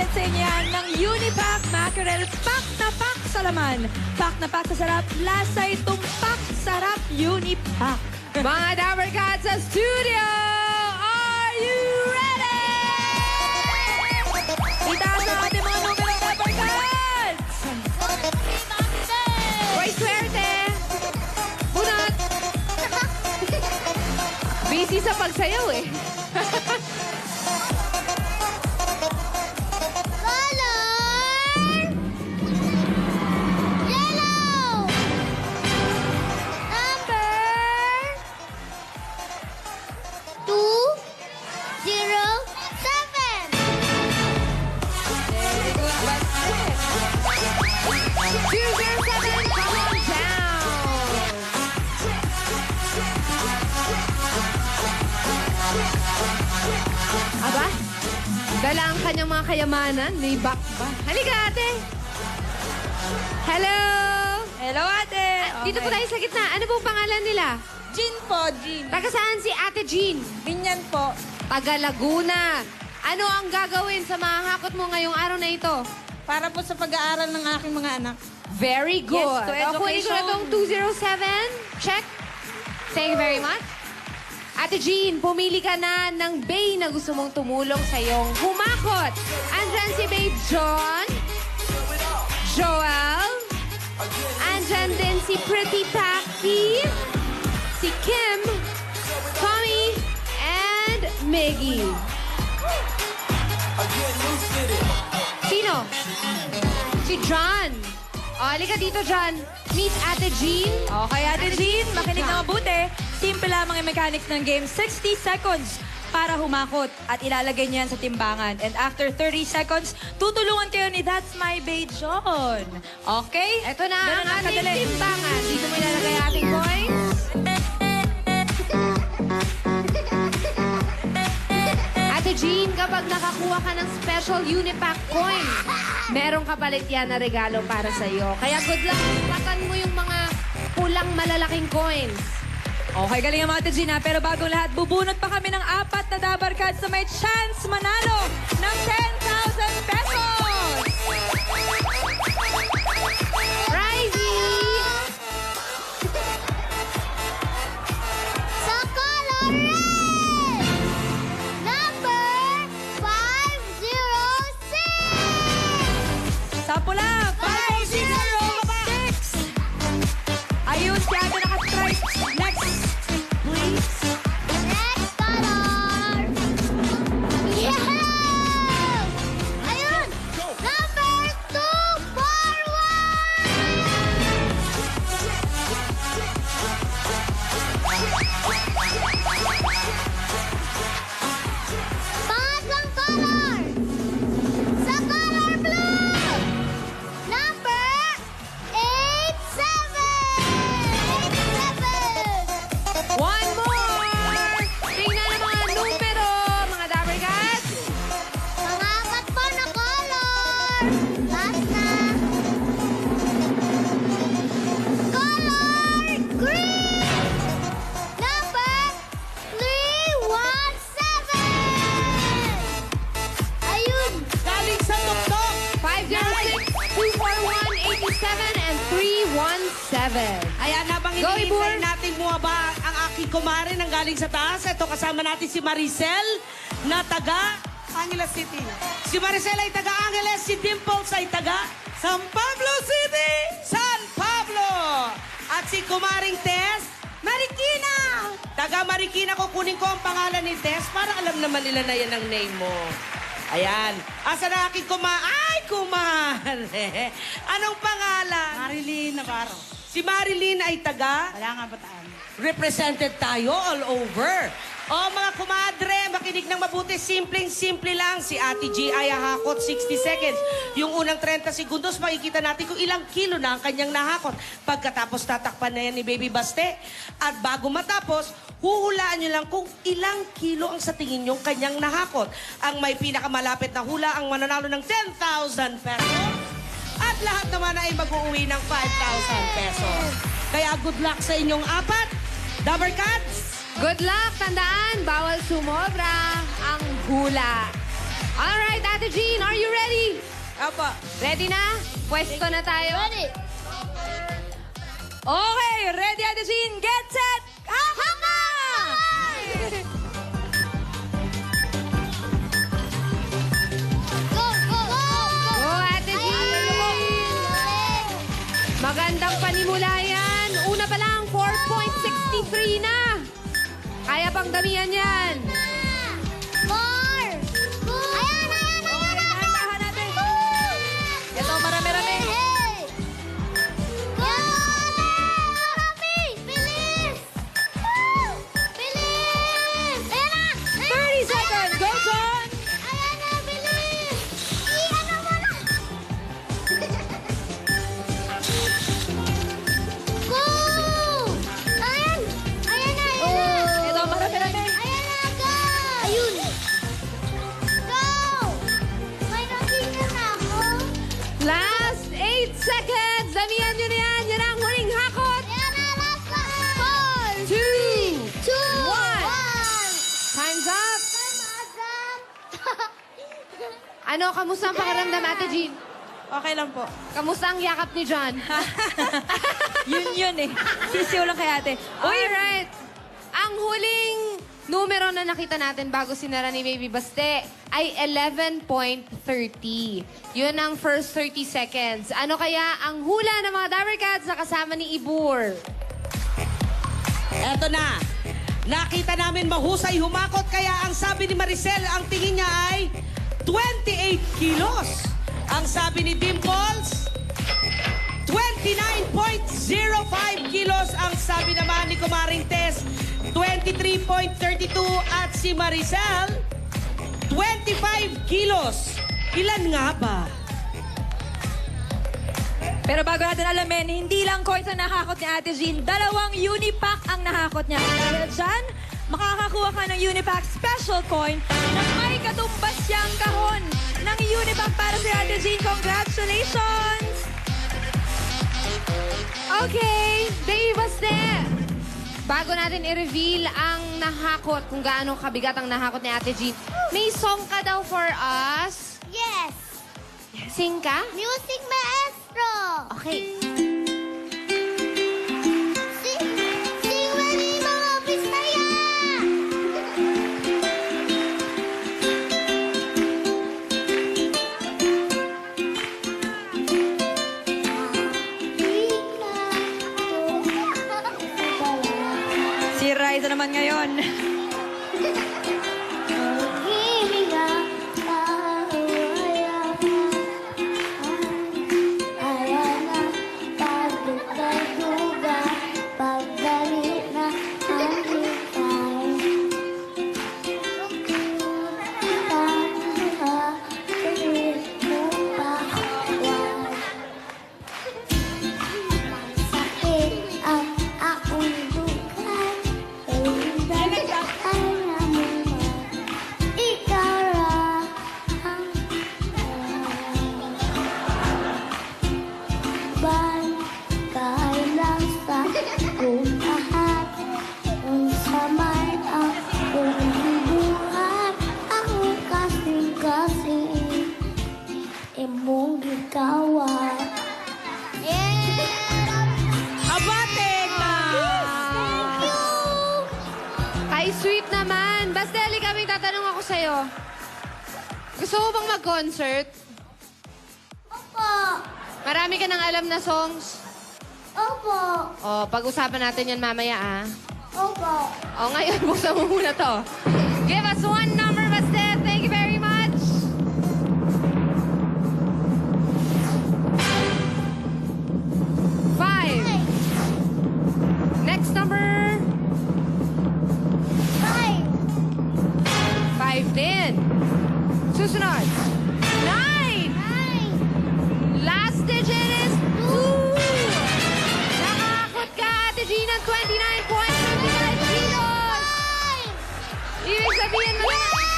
hatid sa inyo yan ng Unipack Mackerel. Pack na pack sa laman. Pack na pack sa sarap. Lasa'y tumpak. Sarap Unipack. Mga Dabber Cats sa studio! Are you ready? Itaas ang ating mga numero, Dabber Cats! Hoy, swerte! Bunot! Busy sa pagsayaw eh. Aba, dala ang kanyang mga kayamanan. May back ba? Halika, ate! Hello! Hello, ate! Dito po tayo sa gitna. Ano pong pangalan nila? Jean po, Jean. Taga saan si Ate Jean? Binyan po. Taga Laguna. Ano ang gagawin sa mga hakot mo ngayong araw na ito? Para po sa pag-aaral ng aking mga anak. Very good. Yes, to Kunin ko na education. itong 207. Check. Thank you very much. Ate Jean, pumili ka na ng Bay na gusto mong tumulong sa iyong humakot. Andyan si Babe John, Joel, andyan din si Pretty Packy, si Kim, Tommy, and Miggy. Sino? Si John. O, halika dito, John. Meet Ate Jean. Okay, Ate Jean, makinig na mabuti. Simple lamang yung mechanics ng game. 60 seconds para humakot at ilalagay niyo yan sa timbangan. And after 30 seconds, tutulungan kayo ni That's My Bae John. Okay? Ito na Ganun ang ating kadali. timbangan. Dito mo ilalagay ang ating coins. Ate Jean, kapag nakakuha ka ng special Unipack coin, merong kapalit yan na regalo para sa iyo. Kaya good luck. Patan mo yung mga pulang malalaking coins. Okay, galing ang mga Ate Jean, ha? Pero bago lahat, bubunot pa kami ng 4 na Dabber Cards na may chance manalo ng 10,000 pesos! Rising! Sa color red! Number 506! Sa pula, 506! Ayun, si Ate naka-stripe. Next, please. Next color! Yellow! Ayun! Number 241! Pangatlong color! Sa color blue! Number 87! One more! Tingnan ang mga numero, mga Dabber Cats. Pangapat po na color! Last na! Color green! Number 317! Ayun! Galing sa tuktok. 506, 241, 87, and 317. Ayan, habang Go, hinihintay Ibor. natin bumaba ang aking kumare nang galing sa taas. Ito, kasama natin si Maricel na taga Angeles City. Si Maricel ay taga Angeles, si Dimples ay taga San Pablo City! San Pablo! At si kumaring Tess, Marikina! Taga Marikina, kukunin ko ang pangalan ni Tess para alam naman nila na yan ang name mo. Ayan. Asa na aking Ay, kumare! Anong pangalan? Marilyn Navarro. Si Marilyn ay taga? Wala nga bataan. Represented tayo all over. O mga kumadre, makinig ng mabuti. Simpleng-simple lang. Si Ate G ay hahakot 60 seconds. Yung unang 30 segundos, makikita natin kung ilang kilo na ang kanyang nahakot. Pagkatapos tatakpan na yan ni Baby Baste. At bago matapos, huhulaan nyo lang kung ilang kilo ang sa tingin yung kanyang nahakot. Ang may pinakamalapit na hula ang mananalo ng 10,000 pesos. At lahat naman ay mag-uwi ng 5,000 pesos. Kaya good luck sa inyong 4. Dabber Cats! Good luck! Tandaan, bawal sumobra ang hula. Alright, Ate Jean, are you ready? Opo. Ready na? Pwesto na tayo. Ready? Okay, ready, Ate Jean. Get set. Haka na! Go, go, go, go! Go, Ate Jean! Magandang panimula yan. Una pa lang, 4.63 na. Kaya pang damihan yan. More! Ayan, ayan, ayan! Dahan-dahan natin. Ito, marami-rami. Hey! Go! Marami! Bilis! Woo! Bilis! Ayan na! 30 seconds. Go, John. Ayan na, bilis! I-ano mo na! Go! Ayan! Ayan na, ayan na! Ito, marami-rami. Ayan na, go! Ayun! Go! May nakita na ako. Last 8 seconds. Damihan nyo na yan. Yan ang huling hakot. Ayan na, last na! 4, 2, 2, 1! 1. Time's up. Ano, kamusta ang pakiramdam, Ate Jean? Okay lang po. Kamusta ang yakap ni John? Yun eh. Sisiw lang kay ate. Alright. Ang huling numero na nakita natin bago sinara ni Baby Baste ay 11.30. Yun ang first 30 seconds. Ano kaya ang hula ng mga Dabber Cats na kasama ni Ibur? Eto na. Nakita namin mahusay humakot kaya ang sabi ni Maricel, ang tingin niya ay 28 kilos. Ang sabi ni Dimples, 29.05 kilos. Ang sabi naman ni Kumaring Tess, 23.32. At si Maricel, 25 kilos. Ilan nga ba? Pero bago natin alamin, hindi lang coins ang nakakot ni Ate Jean, 2 Unipack ang nakakot niya. Dahil dyan, makakakuha ka ng Unipack Special Coin na may katumbas siyang kahon ng Unipack para si Ate Jean. Congratulations! Okay, Baby Baste. Bago natin i-reveal ang nahakot, kung gaano kabigat ang nahakot ni Ate Jean, may song ka daw for us. Yes! Sing ka? Music maestro! Okay. Sing ready mga Bisaya! Si Riza naman ngayon. Imong gikawa. Abate ka! Thank you! Kay sweet naman. Basteli, kami tatanong ako sa'yo. Gusto mo bang mag-concert? Opo! Marami ka nang alam na songs. Opo! O, pag-usapan natin yan mamaya, ah. Opo! O, ngayon, buksan mo muna to. Give us one number, Baste. Thank you very much. Next number. 5! 5 din. Susunod. 9. 9! Last digit is 2. Nakakot ka, Ate Jean, ng 29.55 kilos. Ibig sabihin mo na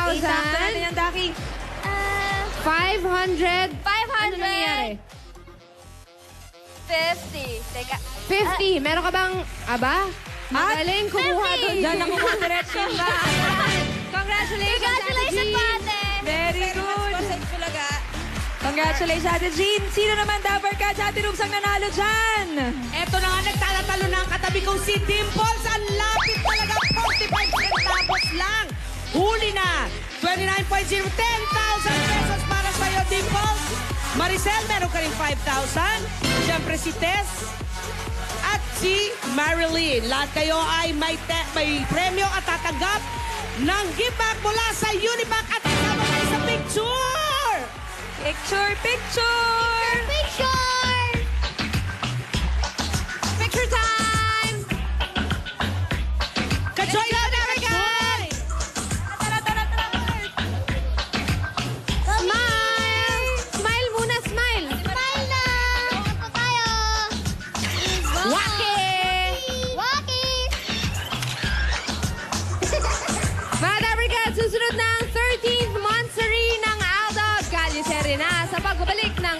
Isakto natin yan, Daki. 500. 500. Ano nangyayari? 50. Teka. 50. Meron ka bang, magaling kumuha 50. doon. Diyan nakuha diretso yung ba? Congratulations, Congratulations po, ate. Very good. Congratulations, Ate Jean. Sino naman Dabber Cats, Ate Rubes ang nanalo dyan? Eto na nga, nagtalatalo na ang katabi kong si Dimples. Ang lapit talaga, 45 centavos lang. Huli na, 29.0, 10,000 pesos para sa'yo, Dimples. Maricel, meron ka rin 5,000. Siyempre si Tess at si Marilyn. Lahat kayo ay may premyo at tatanggap ng gift bag mula sa Unipack at kasama kayo sa picture! Picture, picture! Picture. Picture time! Ka-joy na na, ka-joy! Smile! Smile muna, smile! Smile na. Ito tayo. Waki! Waki. Mga Dabber Cats, susunod ng 13th monthsary ng Aldo Calle Serena sa pagbabalik ng